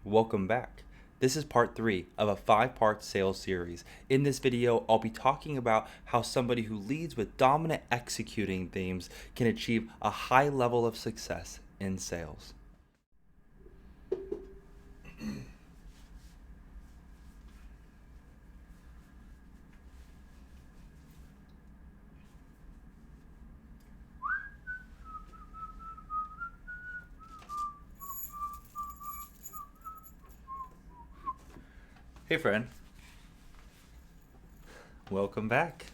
Welcome back. This is part 3 of a 5-part sales series. In this video, I'll be talking about how somebody who leads with dominant executing themes can achieve a high level of success in sales. Hey friend, welcome back.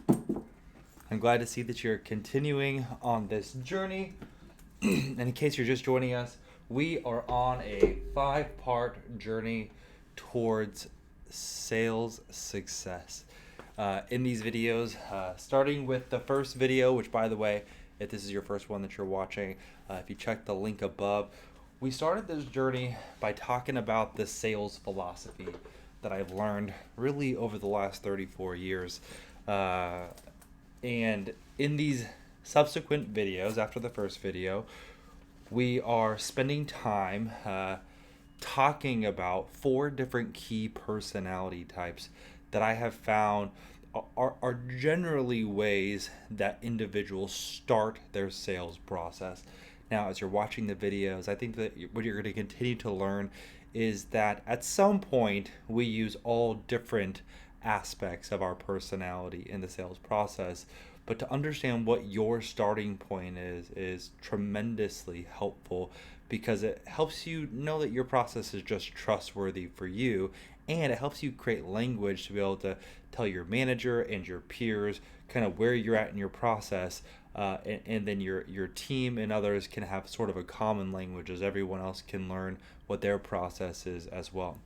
I'm glad to see that you're continuing on this journey. And in case you're just joining us, we are on a 5-part journey towards sales success. In these videos, starting with the first video, which by the way, if this is your first one that you're watching, if you check the link above, we started this journey by talking about the sales philosophy that I've learned really over the last 34 years. And in these subsequent videos, after the first video, we are spending time talking about 4 different key personality types that I have found are generally ways that individuals start their sales process. Now, as you're watching the videos, I think that what you're going to continue to learn is that at some point we use all different aspects of our personality in the sales process. But to understand what your starting point is tremendously helpful, because it helps you know that your process is just trustworthy for you, and it helps you create language to be able to tell your manager and your peers kind of where you're at in your process, and then your team and others can have sort of a common language as everyone else can learn what their process is as well.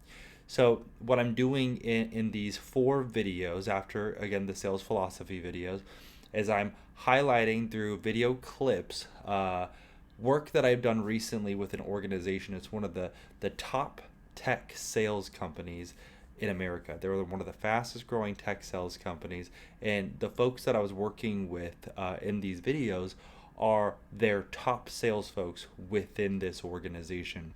So what I'm doing in these 4 videos, after again the sales philosophy videos, is I'm highlighting through video clips work that I've done recently with an organization. It's one of the top tech sales companies in America. They were one of the fastest growing tech sales companies, and the folks that I was working with in these videos are their top sales folks within this organization.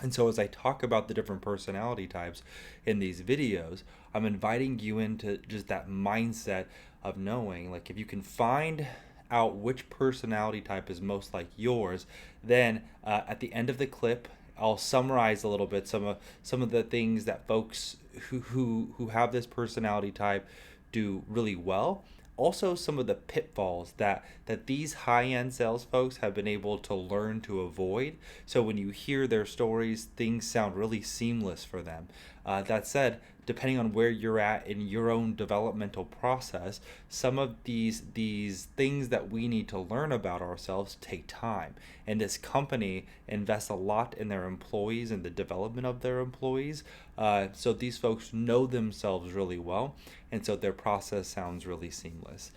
And so as I talk about the different personality types in these videos, I'm inviting you into just that mindset of knowing, like, if you can find out which personality type is most like yours, then at the end of the clip, I'll summarize a little bit some of the things that folks who have this personality type do really well. Also, some of the pitfalls that these high-end sales folks have been able to learn to avoid. So when you hear their stories, things sound really seamless for them. That said, depending on where you're at in your own developmental process, some of these things that we need to learn about ourselves take time. And this company invests a lot in their employees and the development of their employees. So these folks know themselves really well, and so their process sounds really seamless.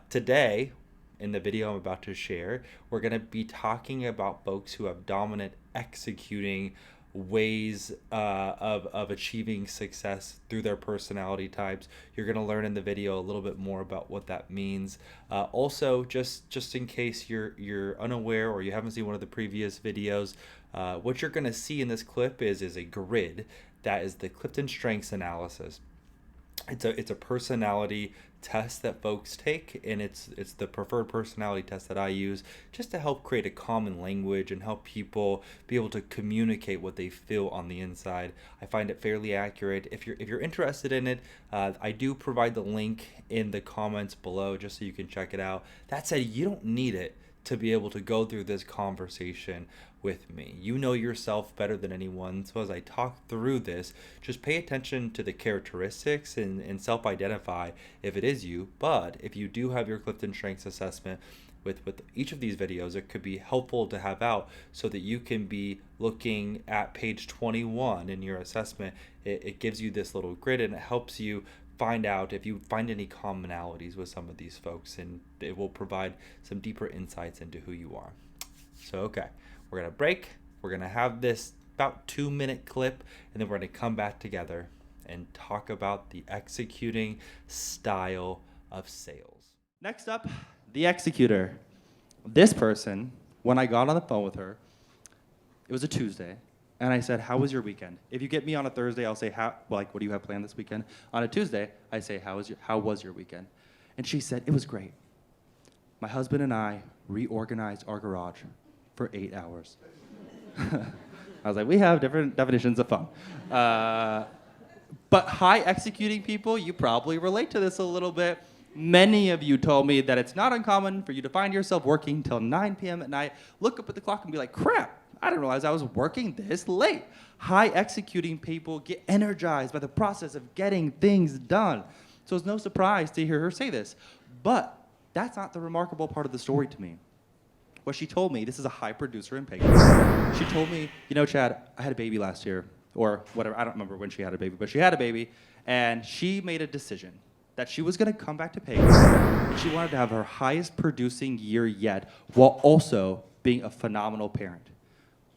Today, in the video I'm about to share, we're going to be talking about folks who have dominant executing ways of achieving success through their personality types. You're going to learn in the video a little bit more about what that means. Also, just in case you're unaware or you haven't seen one of the previous videos, what you're going to see in this clip is a grid that is the CliftonStrengths analysis. It's a personality test that folks take, and it's the preferred personality test that I use just to help create a common language and help people be able to communicate what they feel on the inside. I find it fairly accurate. If you're interested in it, I do provide the link in the comments below just so you can check it out. That said, you don't need it to be able to go through this conversation with me. You know yourself better than anyone. So as I talk through this, just pay attention to the characteristics and self-identify if it is you. But if you do have your CliftonStrengths assessment with each of these videos, it could be helpful to have out so that you can be looking at page 21 in your assessment. It gives you this little grid, and it helps you find out if you find any commonalities with some of these folks, and it will provide some deeper insights into who you are. So, okay, we're going to break. We're going to have this about 2-minute clip, and then we're going to come back together and talk about the executing style of sales. Next up, the executor. This person, when I got on the phone with her, It was a Tuesday. And I said, how was your weekend? If you get me on a Thursday, I'll say, what do you have planned this weekend? On a Tuesday, I say, how was your weekend? And she said, it was great. My husband and I reorganized our garage for 8 hours. I was like, we have different definitions of fun. But high executing people, you probably relate to this a little bit. Many of you told me that it's not uncommon for you to find yourself working till 9 p.m. at night, look up at the clock and be like, crap, I didn't realize I was working this late. High executing people get energized by the process of getting things done. So it's no surprise to hear her say this. But that's not the remarkable part of the story to me. What she told me, this is a high producer in Peggy. She told me, Chad, I had a baby last year, or whatever, I don't remember when she had a baby, but she had a baby, and she made a decision that she was gonna come back to Peggy, and she wanted to have her highest producing year yet, while also being a phenomenal parent.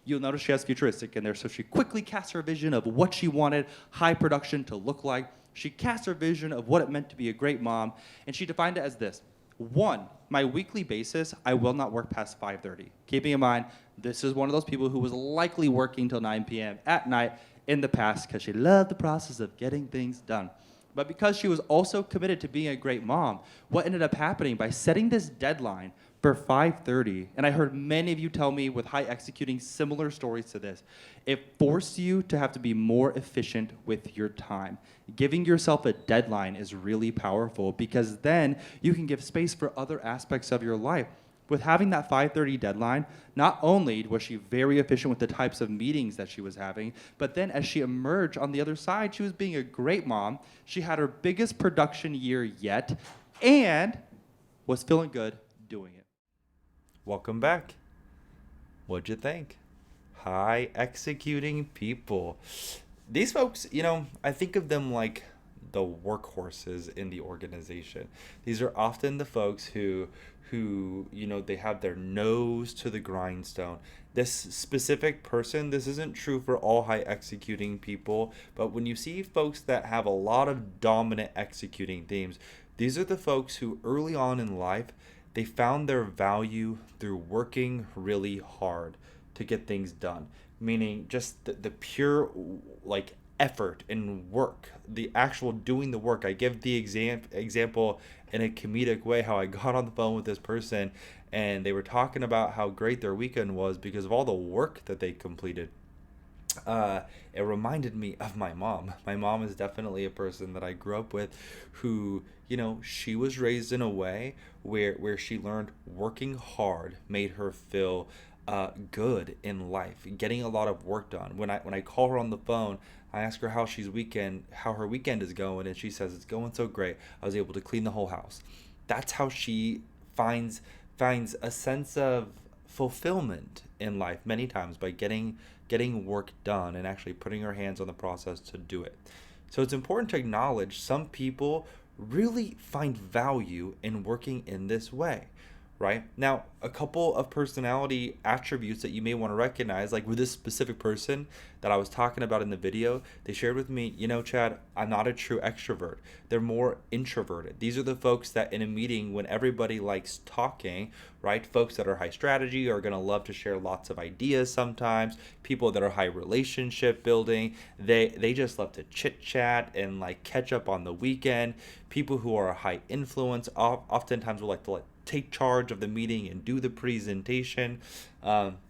You'll notice she has futuristic in there, so she quickly cast her vision of what she wanted high production to look like. She cast her vision of what it meant to be a great mom, and she defined it as this. 1, my weekly basis, I will not work past 5:30. Keeping in mind, this is one of those people who was likely working till 9 p.m. at night in the past because she loved the process of getting things done. But because she was also committed to being a great mom, what ended up happening by setting this deadline for 5:30, and I heard many of you tell me with high executing similar stories to this, it forced you to have to be more efficient with your time. Giving yourself a deadline is really powerful because then you can give space for other aspects of your life. With having that 5:30 deadline, not only was she very efficient with the types of meetings that she was having, but then as she emerged on the other side, she was being a great mom. She had her biggest production year yet and was feeling good doing it. Welcome back. What'd you think? High executing people. These folks, I think of them like the workhorses in the organization. These are often the folks who they have their nose to the grindstone. This specific person, this isn't true for all high executing people, but when you see folks that have a lot of dominant executing themes, these are the folks who early on in life, they found their value through working really hard to get things done. Meaning just the pure effort and work, the actual doing the work. I give the example in a comedic way how I got on the phone with this person and they were talking about how great their weekend was because of all the work that they completed. It reminded me of my mom. My mom is definitely a person that I grew up with who, she was raised in a way where she learned working hard made her feel good in life, getting a lot of work done. When I call her on the phone, I ask her how her weekend is going, and she says it's going so great. I was able to clean the whole house. That's how she finds a sense of fulfillment in life many times by getting work done and actually putting her hands on the process to do it. So it's important to acknowledge some people really find value in working in this way. Right? Now, a couple of personality attributes that you may want to recognize, like with this specific person that I was talking about in the video, they shared with me, Chad, I'm not a true extrovert. They're more introverted. These are the folks that in a meeting when everybody likes talking, right? Folks that are high strategy are going to love to share lots of ideas sometimes. People that are high relationship building, they just love to chit chat and catch up on the weekend. People who are high influence oftentimes will like to take charge of the meeting and do the presentation.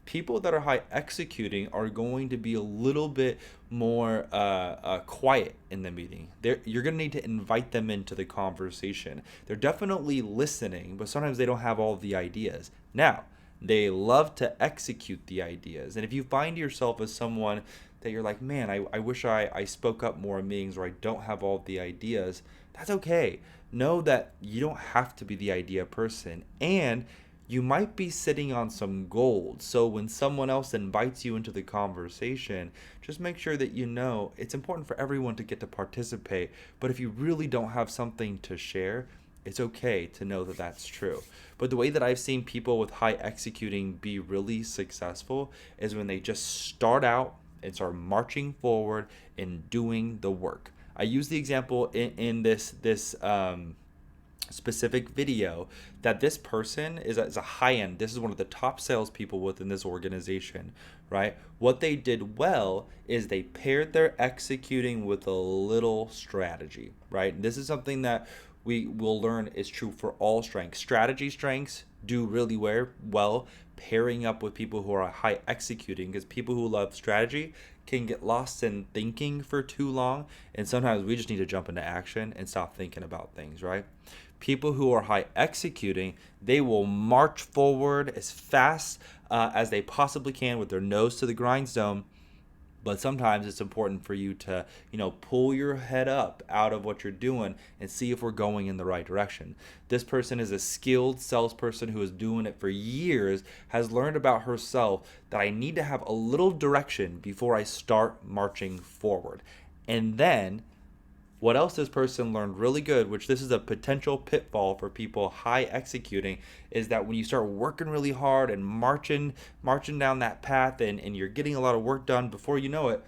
People that are high executing are going to be a little bit more quiet in the meeting. You're going to need to invite them into the conversation. They're definitely listening, but sometimes they don't have all the ideas. Now, they love to execute the ideas. And if you find yourself as someone that you're like, man, I wish I spoke up more in meetings, or I don't have all the ideas, that's okay. Know that you don't have to be the idea person, and you might be sitting on some gold. So when someone else invites you into the conversation, just make sure that it's important for everyone to get to participate. But if you really don't have something to share, it's okay to know that that's true. But the way that I've seen people with high executing be really successful is when they just start out and start marching forward and doing the work. I use the example in this specific video that this person is a high end. This is one of the top salespeople within this organization, right? What they did well is they paired their executing with a little strategy, right? This is something that we will learn is true for all strengths. Strategy strengths do really well pairing up with people who are high executing, because people who love strategy can get lost in thinking for too long, and sometimes we just need to jump into action and stop thinking about things, right? People who are high executing, they will march forward as fast as they possibly can with their nose to the grindstone. But sometimes it's important for you to, pull your head up out of what you're doing and see if we're going in the right direction. This person is a skilled salesperson who is doing it for years, has learned about herself that I need to have a little direction before I start marching forward. And then what else this person learned really good, which this is a potential pitfall for people high executing, is that when you start working really hard and marching down that path, and you're getting a lot of work done, before you know it,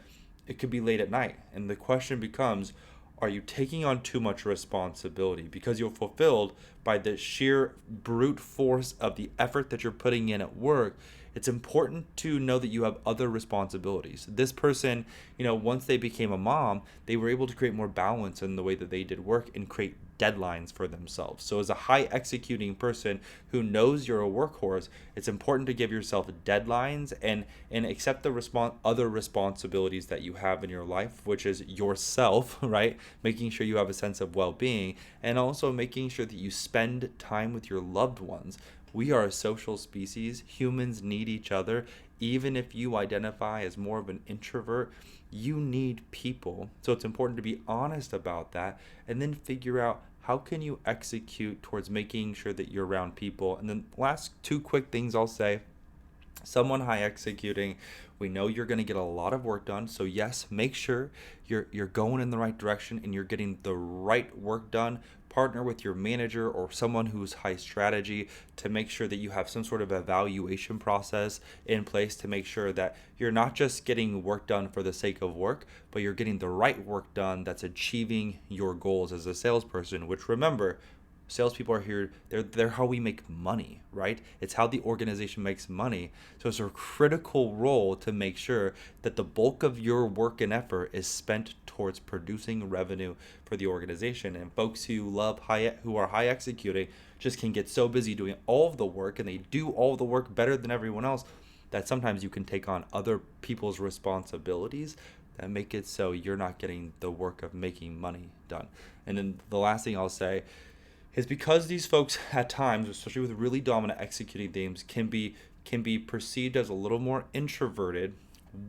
it could be late at night. And the question becomes, are you taking on too much responsibility because you're fulfilled by the sheer brute force of the effort that you're putting in at work? It's important to know that you have other responsibilities. This person, once they became a mom, they were able to create more balance in the way that they did work and create deadlines for themselves. So as a high executing person who knows you're a workhorse, it's important to give yourself deadlines and accept the other responsibilities that you have in your life, which is yourself, right? Making sure you have a sense of well-being, and also making sure that you spend time with your loved ones. We are a social species. Humans need each other. Even if you identify as more of an introvert, you need people. So it's important to be honest about that and then figure out how can you execute towards making sure that you're around people. And then last two quick things I'll say. Someone high executing, we know you're going to get a lot of work done. So yes, make sure you're going in the right direction and you're getting the right work done. Partner with your manager or someone who's high strategy to make sure that you have some sort of evaluation process in place to make sure that you're not just getting work done for the sake of work, but you're getting the right work done that's achieving your goals as a salesperson, which, remember, salespeople are here, they're how we make money, right? It's how the organization makes money. So it's a critical role to make sure that the bulk of your work and effort is spent towards producing revenue for the organization. And folks who are high executing just can get so busy doing all of the work, and they do all the work better than everyone else, that sometimes you can take on other people's responsibilities that make it so you're not getting the work of making money done. And then the last thing I'll say is, because these folks at times, especially with really dominant executing themes, can be perceived as a little more introverted.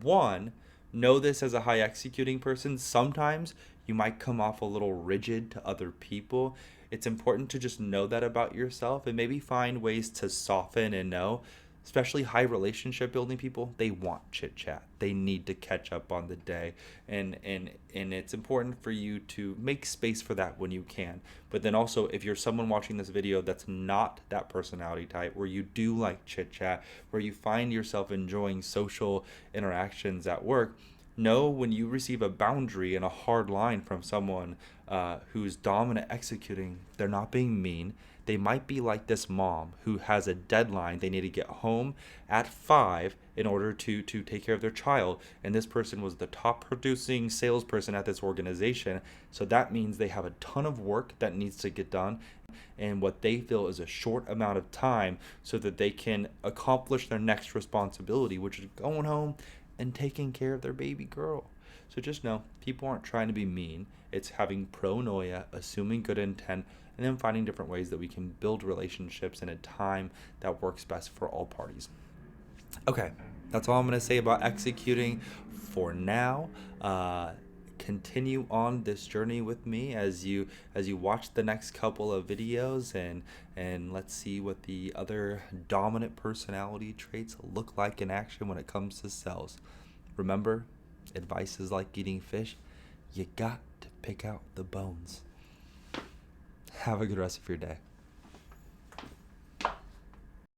One, know this as a high executing person. Sometimes you might come off a little rigid to other people. It's important to just know that about yourself and maybe find ways to soften and know. Especially high relationship building people, they want chit chat. They need to catch up on the day, and it's important for you to make space for that when you can. But then also, if you're someone watching this video that's not that personality type, where you do like chit chat, where you find yourself enjoying social interactions at work, know when you receive a boundary and a hard line from someone who's dominant executing, they're not being mean. They might be like this mom who has a deadline. They need to get home at 5 in order to take care of their child. And this person was the top producing salesperson at this organization. So that means they have a ton of work that needs to get done, and what they feel is a short amount of time so that they can accomplish their next responsibility, which is going home and taking care of their baby girl. So just know, people aren't trying to be mean. It's having pronoia, assuming good intent, and then finding different ways that we can build relationships in a time that works best for all parties. Okay, that's all I'm going to say about executing for now. Continue on this journey with me as you watch the next couple of videos, and let's see what the other dominant personality traits look like in action when it comes to sales. Remember, advice is like eating fish. You got to pick out the bones. Have a good rest of your day.